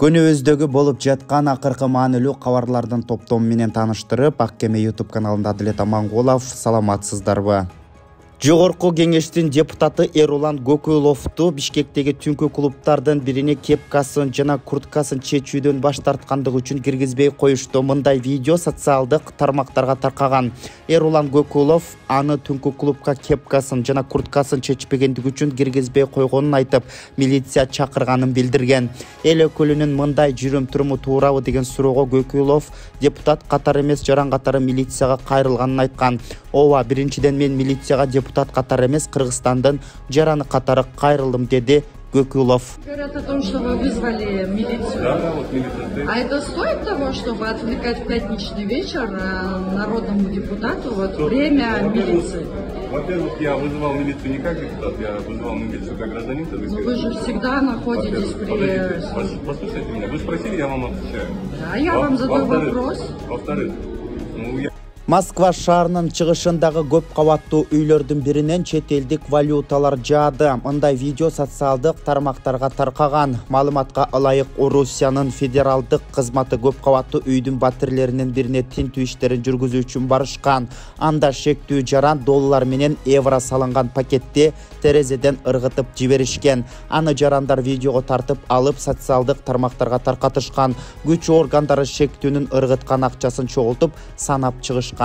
Күнүбүздөгү болуп жаткан акыркы маанилүү кабарлардын топтому менен тааныштырып, Ак Кеме YouTube каналында Адилет Амангулов. Саламатсыздарбы? Жогорку кеңештин депутаты Эрулан Гөкүловду Бишкектеги түнкү клубтардын бирине кепкасын жана курткасын чечүүдөн баш тарткандыгы үчүн киргизбей коюшту. Мындай видео социалдык тармактарга таркаган. Эрулан Гөкүлов аны түнкү клубка кепкасын жана курткасын чечпегендиги үчүн киргизбей койгонун айтып, милиция чакырганын билдирген. Эл өкүлүнүн мындай жүрүм-туруму туурабы деген суроого Гөкүлов депутат катары эмес, жаран катары милицияга кайрылганын айткан. Ооба, биринчиден мен милицияга депутат катары эмес, Кыргызстандын жараны катары кайрылдым, деди Гөкүлов. Говорят о том, что вы вызвали милицию. Да, вот милиция. А это стоит того, чтобы отвлекать в пятничный вечер народному депутату время милиции? Во-первых, я вызывал милицию не как депутат, я вызывал милицию как гражданин. Но вы же всегда находитесь при... Послушайте меня, вы спросили, я вам отвечаю. А я вам задаю вопрос. Во-вторых, Москва шаарынын чыгышындагы көп кабаттуу үйлөрдүн биринен чет элдик валюталар жаады. Мындай видео социалдык тармактарга таркаган. Маалыматка ылайык, Орусиянын федералдык кызматы көп кабаттуу үйдүн батирлеринин бирине тинтүү иштерин жүргүзүү үчүн барышкан. Анда шектүү жаран доллар менен евро салынган пакетти терезеден ыргытып жиберишкен. Аны жарандар видеого тартып алып социалдык тармактарга таркатышкан. Күч органдары шектүүнүн ыргыткан акчасын чогултуп санап чыгышкан.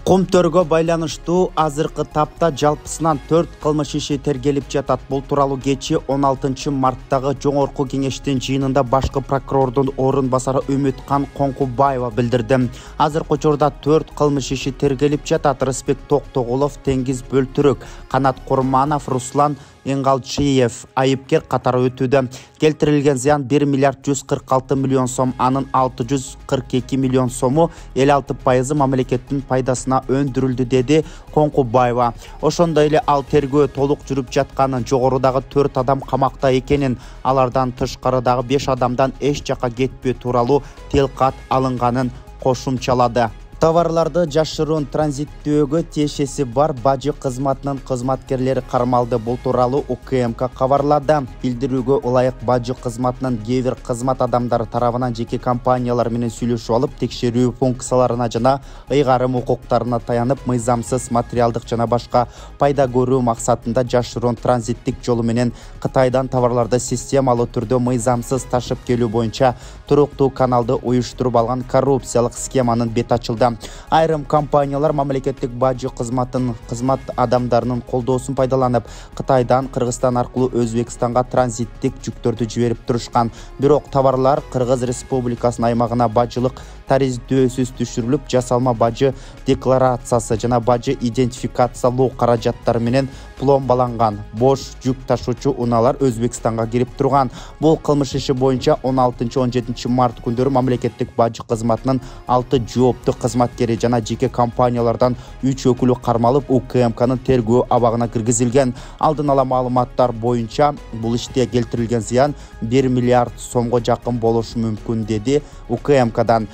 Комтөргө байланыштуу азыркы тапта жалпысынан 4 кылмыш иши тергелип жатат. Бул тууралуу кечээ 16 марттагы Жогорку кеңештин жыйынында башкы прокурордун орун басары Үмүткан Коңкубаева билдирди. Азыркы учурда 4 кылмыш иши тергелип жатат. Рысбек Токтогулов, Теңиз Бөлтүрөк, Канат Курманов, Руслан Энгалчиев айыпкер катары өтүүдө. Келтирилген зыян 1 миллиард 146 миллион сом, анын 642 миллион сому 56% мамлекеттин пайдасына өндүрүлдү, деди Коңкубаева. Ошондой эле ал тергөө толук жүрүп жатканын, жогорудагы 4 адам камакта экенин, алардан тышкарыдагы 5 адамдан эч жака кетпөө тууралуу телкат алынганын кошумчалады. Товарларды жашыруун транзиттөөгө тиешеси бар бажы кызматынын кызматкерлери кармалды. Бул тууралуу УКМК кабарлады. Билдирүүгө ылайык, бажы кызматынын кээ бир кызмат адамдары тарабынан жеке компаниялар менен сүйлөшүп алып, текшерүү функцияларына жана ыйгарым укуктарына таянып, мыйзамсыз материалдык жана башка пайда көрүү максатында жашыруун транзиттик жолу менен Кытайдан товарларды системалуу түрдө мыйзамсыз ташып келүү боюнча туруктуу каналды уюштуруп алган коррупциялык схеманын бети ачылды. Айрым компаниялар мамлекеттик бажы кызмат адамдарынын колдоосун пайдаланып, Кытайдан Кыргызстан аркылуу Өзбекстанга транзиттик жүктөрдү жиберип турушкан. Бирок товарлар Кыргыз Республикасынын аймагына бажылык тарифтөөсүз түшүрүлүп, жасалма бажы декларациясы жана бажы идентификациялоо каражаттары менен пломбаланган. Бош жүк ташуучу унаалар Өзбекстанга кирип турган. Бул кылмыш иши боюнча 16-17 март күндөрү мамлекеттик бажы кызматынын 6 жооптуу кызматкери жана жеке компаниялардан 3 өкүлү кармалып, УКМКнын тергөө абагына киргизилген. Алдын ала маалыматтар боюнча бул иште келтирилген зыян 1 миллиард сомго жакын болушу мүмкүн, деди УКМКдан.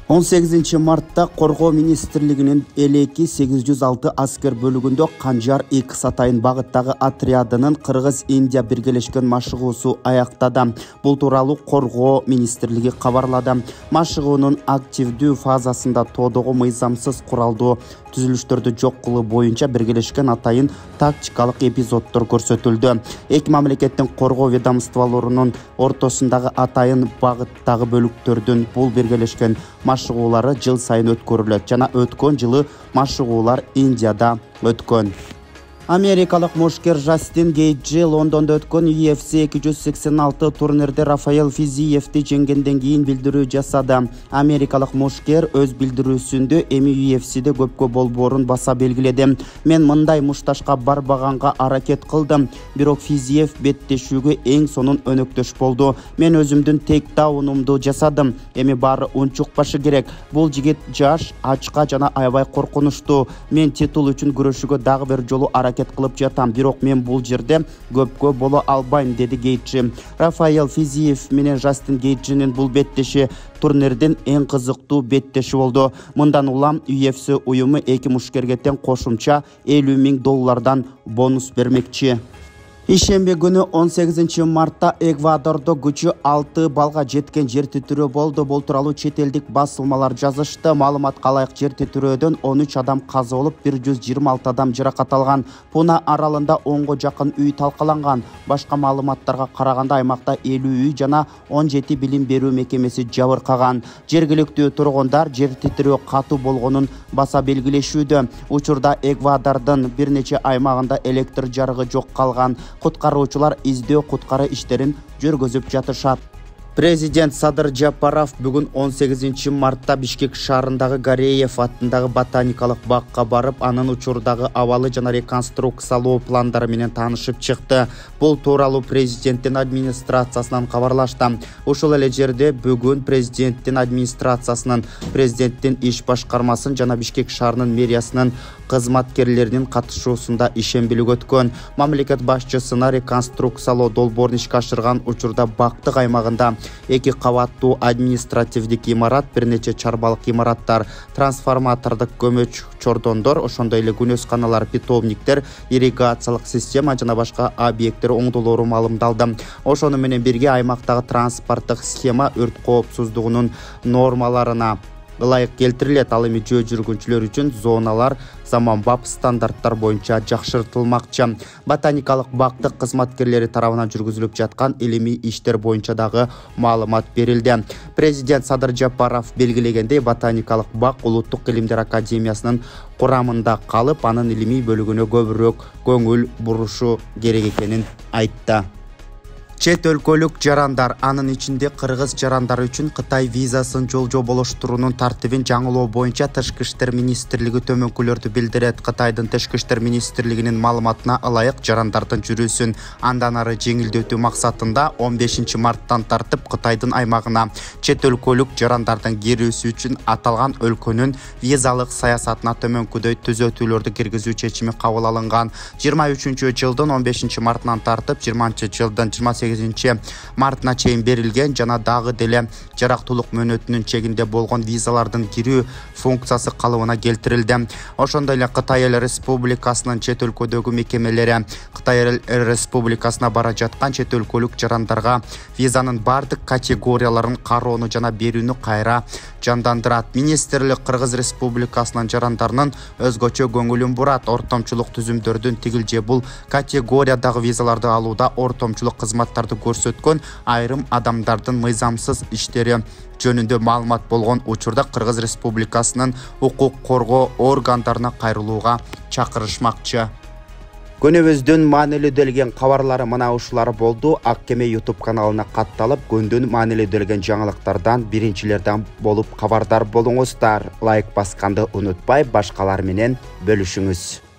18 мартта Коргоо министрлигинин элеки 806 аскер бөлүгүндө Канжар X атайын багыттагы отрядынын Кыргыз-Индия биргелешкен машыгуусу аяктады. Бул тууралуу Коргоо министрлиги кабарлады. Машыгуунун активдүү фазасында тоодогу мыйзамсыз куралдуу түзүлүштөрдү жок кылуу боюнча биргелешкен атайын тактикалык эпизоддор көрсөтүлдү. Эки мамлекеттин коргоо ведомстволорунун ортосундагы атайын багыттагы бөлүктөрдүн бул биргелешкен машыгуулары жыл сайын өткөрүлөт жана өткөн жылы машыгуулар Индияда өткөн. Америкалык мушкер Жастин Гейджи Лондондо өткөн UFC 286 турнирде Рафаэл Физиевди жеңгенден кийин билдирүү жасады. Америкалык мушкер өз билдирүүсүндө эми UFC'де көпкө болбоорун баса белгиледи. Мен мындай мушташка барбаганга аракет кылдым, бирок Физиев беттешүүгө эң сонун өнөктөш болду. Мен өзүмдүн тейкдаунумду жасадым. Эми баары унчукпашы керек. Бул жигит жаш, ачка жана аябай коркунучтуу. Мен титул үчүн күрөшүүгө дагы бир жолу аракет кылып жатам, бирок мен бул жерде көпкө боло албайм, деди Гейджи. Рафаэл Физиев менен Жастин Гейджинин бул беттеши турнирдин эң кызыктуу беттеши болду. Мындан улам UFC уюму эки мушкерге тең кошумча $50,000 бонус бермекчи. Ишембе күнү 18 мартта Эквадордо күчү 6 балга жеткен жер титирөө болду. Бул тууралуу чет элдик басылмалар жазышты. Маалыматка ылайык жер титирөөдөн 13 адам каза болуп, 126 адам жаракат алган. Пуна аралында 10го жакын үй талкаланган. Башка маалыматтарга караганда аймакта 50 үй жана 17 билим берүү мекемеси жабыркаган. Жергиликтүү тургундар жер титирөө катуу болгонун баса белгилешүүдө. Учурда Эквадордун бир нече аймагында электр жарыгы жок калган. Куткаруучулар издөө куткары иштерин жүргүзүп жатышат. Президент Садыр Жапаров бүгүн 18 мартта Бишкек шаарындагы Гареев аттындагы ботаникалык бакка барып, анын учурдагы абалы жана реконструкциялоо пландары менен таанышып чыкты. Бул тууралуу президенттин администрациясынан кабарлашты. Ушул эле жерде бүгүн президенттин администрациясынын, президенттин иш башкармасынын жана Бишкек шаарынын мэриясынын кызматкерлеринин катышуусунда ишембилик өткөн. Мамлекет башчысына реконструкциялоо долбоорун ишке ашырган учурда бактык аймагында 2 кабаттуу административдик имарат, бир нече чарбалык имараттар, трансформатордук көмөч чордондор, ошондой эле күнөсканалар, питомниктер, ирригациялык система жана башка объекттер оңдолору маалымдалды. Ошону менен бирге аймактагы транспорттук схема өрт коопсуздугунун нормаларына ылайык келтирилет. Ал эми жөө жүргүнчүлөр үчүн зоналар заманбап стандарттар боюнча жакшыртылмакчы. Ботаникалык бактык кызматкерлери тарабынан жүргүзүлүп жаткан илимий иштер боюнча дагы маалымат берилди. Президент Садыр Жапаров белгилегендей, ботаникалык бак Улуттук илимдер академиясынын курамында калып, анын илимий бөлүгүнө көбүрөөк көңүл бурушу керек экенин айтты. Чет өлкөлүк жарандар, анын ичинде кыргыз жарандары үчүн Кытай визасын жолжоболоштуруунун тартибин жаңылоо боюнча Тышкы иштер министрлиги төмөнкүлөрдү билдирет. Кытайдын Тышкы иштер министрлигинин маалыматына ылайык, жарандардын жүрүүсүн андан ары жеңилдетүү максатында 15 марттан тартып Кытайдын аймагына чет өлкөлүк жарандардын кирүүсү үчүн аталган өлкөнүн визалык саясатына төмөнкүдөй түзөтүүлөрдү киргизүү чечими кабыл алынган. 23 жылдын 15 мартынан тартып 20 жылдын 28 мартына чейин берилген жана дагы деле жарактуулук мөөнөтүнүн чегинде болгон визалардын кирүү функциясы калыбына келтирилди. Ошондой эле Кытай Эл Республикасынын чет өлкөдөгү мекемелери Кытай Эл Республикасына бара жаткан чет өлкөлүк жарандарга визанын бардык категорияларын кароону жана берүүнү кайра жандандырат. Министрлик Кыргыз Республикасынын жарандарынын өзгөчө көңүлүн бурат. Ортомчулук түзүмдөрдүн тигил же бул категориядагы визаларды алууда ортомчулук кызматтарды көрсөткөн айрым адамдардын мыйзамсыз иштери жөнүндө маалымат болгон учурда Кыргыз Республикасынын укук коргоо органдарына кайрылууга чакырышмакчы. Күнүбүздүн маанилүү делген кабарлары мына ушулар болду. Ак Кеме YouTube каналына катталып, күндүн маанилүү делген жаңылыктардан биринчилерден болуп кабардар болуңуздар. Лайк басканды унутпай, башкалар менен бөлүшүңүз.